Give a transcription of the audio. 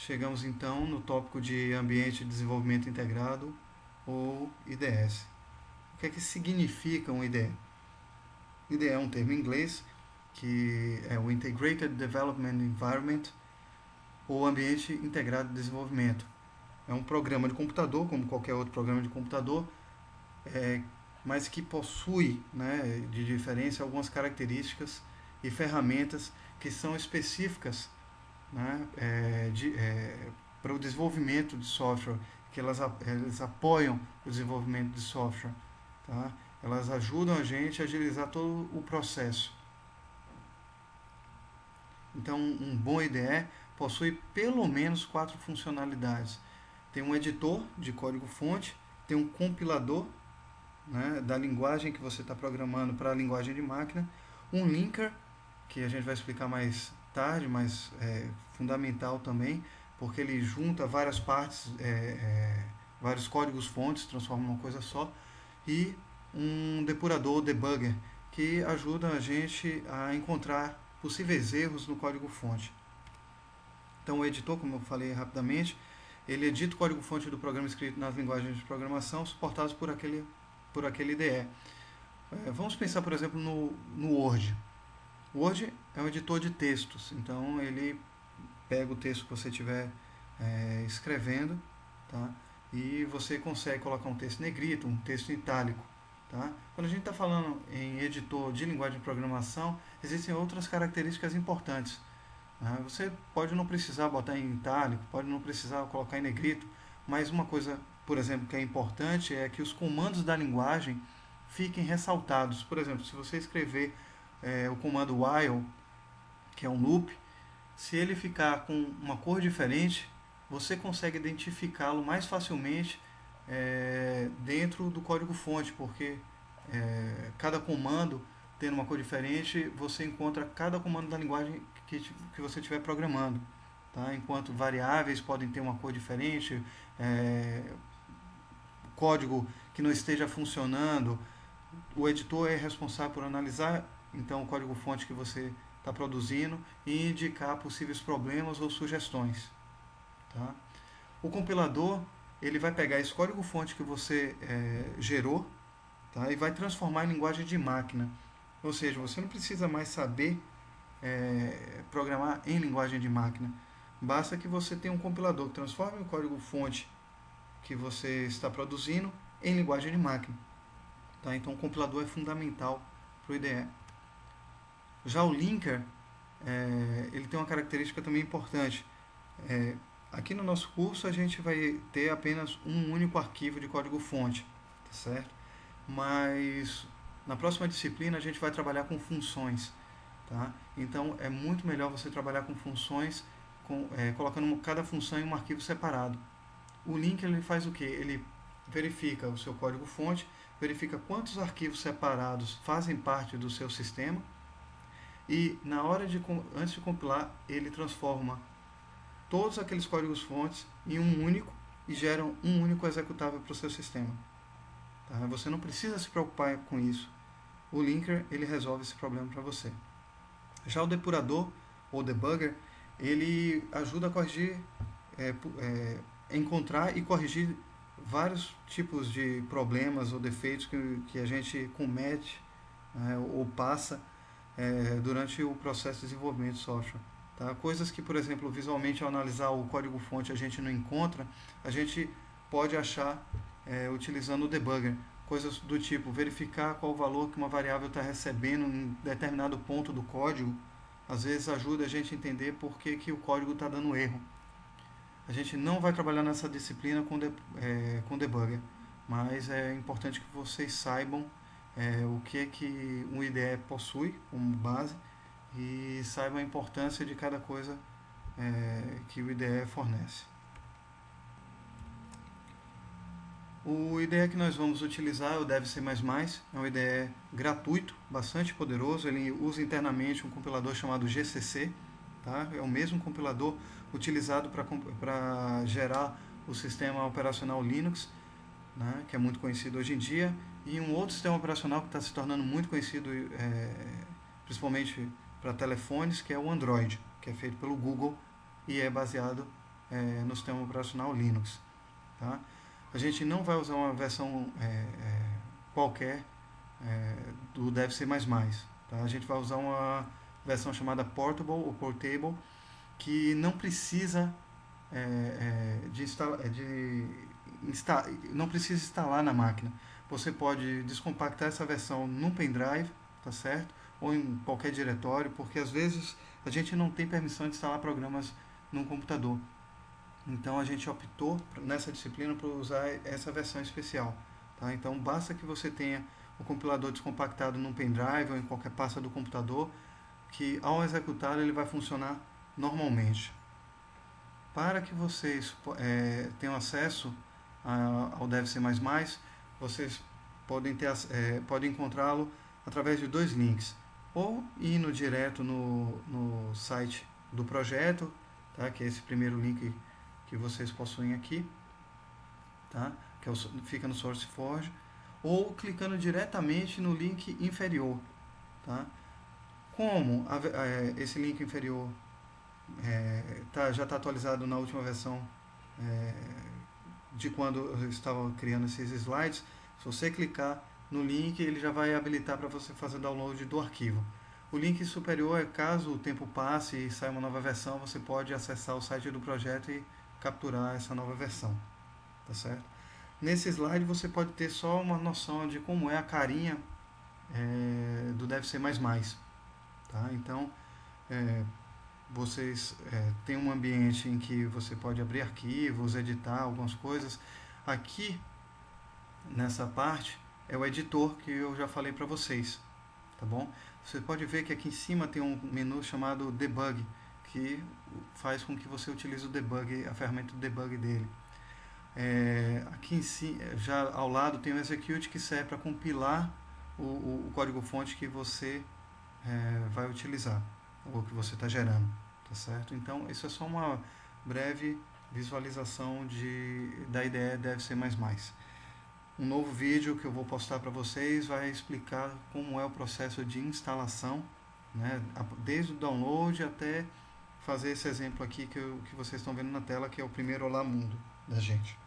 chegamos então no tópico de Ambiente de Desenvolvimento Integrado, ou IDS. O que é que significa um IDE? IDE é um termo em inglês que é o Integrated Development Environment, ou Ambiente Integrado de Desenvolvimento. É um programa de computador, como qualquer outro programa de computador, mas que possui, né, de diferença, algumas características e ferramentas que são específicas, né, para o desenvolvimento de software, que elas apoiam o desenvolvimento de software. Tá? Elas ajudam a gente a agilizar todo o processo. Então, um bom IDE possui pelo menos 4 funcionalidades. Tem um editor de código-fonte, tem um compilador, né, da linguagem que você está programando para a linguagem de máquina, um linker, que a gente vai explicar mais tarde, mas é fundamental também, porque ele junta várias partes, vários códigos-fontes, transforma em uma coisa só, e um depurador, debugger, que ajuda a gente a encontrar possíveis erros no código-fonte. Então, o editor, como eu falei rapidamente, ele edita o código-fonte do programa escrito nas linguagens de programação suportadas por aquele IDE. Vamos pensar, por exemplo, no Word. O Word é um editor de textos, então ele pega o texto que você estiver escrevendo, tá? E você consegue colocar um texto negrito, um texto itálico. Tá? Quando a gente está falando em editor de linguagem de programação, existem outras características importantes. Tá? Você pode não precisar botar em itálico, pode não precisar colocar em negrito, mas uma coisa, por exemplo, que é importante é que os comandos da linguagem fiquem ressaltados. Por exemplo, se você escrever o comando while, que é um loop, se ele ficar com uma cor diferente, você consegue identificá-lo mais facilmente dentro do código-fonte, porque cada comando tendo uma cor diferente, você encontra cada comando da linguagem que você estiver programando. Tá? Enquanto variáveis podem ter uma cor diferente, código que não esteja funcionando, o editor é responsável por analisar então o código-fonte que você está produzindo e indicar possíveis problemas ou sugestões. Tá? O compilador ele vai pegar esse código-fonte que você gerou, tá? E vai transformar em linguagem de máquina. Ou seja, você não precisa mais saber programar em linguagem de máquina. Basta que você tenha um compilador que transforme o código-fonte que você está produzindo em linguagem de máquina. Tá? Então o compilador é fundamental para o IDE. Já o linker, ele tem uma característica também importante. Aqui no nosso curso a gente vai ter apenas um único arquivo de código-fonte, tá certo? Mas na próxima disciplina a gente vai trabalhar com funções, tá? Então é muito melhor você trabalhar com funções, colocando cada função em um arquivo separado. O linker ele faz o quê? Ele verifica o seu código-fonte, verifica quantos arquivos separados fazem parte do seu sistema e antes de compilar ele transforma todos aqueles códigos-fontes em um único e geram um único executável para o seu sistema. Tá? Você não precisa se preocupar com isso. O linker ele resolve esse problema para você. Já o depurador ou debugger ele ajuda a corrigir, encontrar e corrigir vários tipos de problemas ou defeitos que a gente comete ou passa durante o processo de desenvolvimento de software. Tá? Coisas que, por exemplo, visualmente ao analisar o código-fonte a gente não encontra, a gente pode achar utilizando o debugger. Coisas do tipo verificar qual o valor que uma variável está recebendo em determinado ponto do código, às vezes ajuda a gente a entender por que o código está dando erro. A gente não vai trabalhar nessa disciplina com debugger, mas é importante que vocês saibam o que um IDE possui como base e saibam a importância de cada coisa que o IDE fornece. O IDE que nós vamos utilizar é o DevC++, é um IDE gratuito, bastante poderoso, ele usa internamente um compilador chamado GCC, tá? É o mesmo compilador utilizado para gerar o sistema operacional Linux, né? Que é muito conhecido hoje em dia, e um outro sistema operacional que está se tornando muito conhecido, principalmente para telefones, que é o Android, que é feito pelo Google e é baseado no sistema operacional Linux. Tá? A gente não vai usar uma versão qualquer do DevC++. Tá? A gente vai usar uma versão chamada Portable ou Portable, que não precisa não precisa instalar na máquina. Você pode descompactar essa versão num pendrive, tá certo? Ou em qualquer diretório, porque às vezes a gente não tem permissão de instalar programas num computador. Então a gente optou nessa disciplina por usar essa versão especial. Tá? Então basta que você tenha o compilador descompactado num pendrive ou em qualquer pasta do computador, que ao executar ele vai funcionar normalmente. Para que vocês tenham acesso ao DevC++, vocês podem encontrá-lo através de dois links. Ou indo direto no site do projeto, tá? Que é esse primeiro link que vocês possuem aqui, tá? Que fica no SourceForge, ou clicando diretamente no link inferior. Tá? Como esse link inferior já está atualizado na última versão de quando eu estava criando esses slides, se você clicar no link, ele já vai habilitar para você fazer download do arquivo. O link superior é caso o tempo passe e saia uma nova versão, você pode acessar o site do projeto e capturar essa nova versão. Tá certo? Nesse slide você pode ter só uma noção de como é a carinha do DevC++. Tá? Então, vocês têm um ambiente em que você pode abrir arquivos, editar algumas coisas. Aqui, nessa parte, é o editor que eu já falei para vocês. Tá bom? Você pode ver que aqui em cima tem um menu chamado Debug, que faz com que você utilize o debug, a ferramenta de debug dele. Aqui em cima, já ao lado, tem o Execute, que serve para compilar o código-fonte que você vai utilizar, ou que você está gerando, tá certo? Então, isso é só uma breve visualização da IDE DevC++. Um novo vídeo que eu vou postar para vocês vai explicar como é o processo de instalação, né, desde o download até fazer esse exemplo aqui que vocês estão vendo na tela, que é o primeiro Olá Mundo da gente.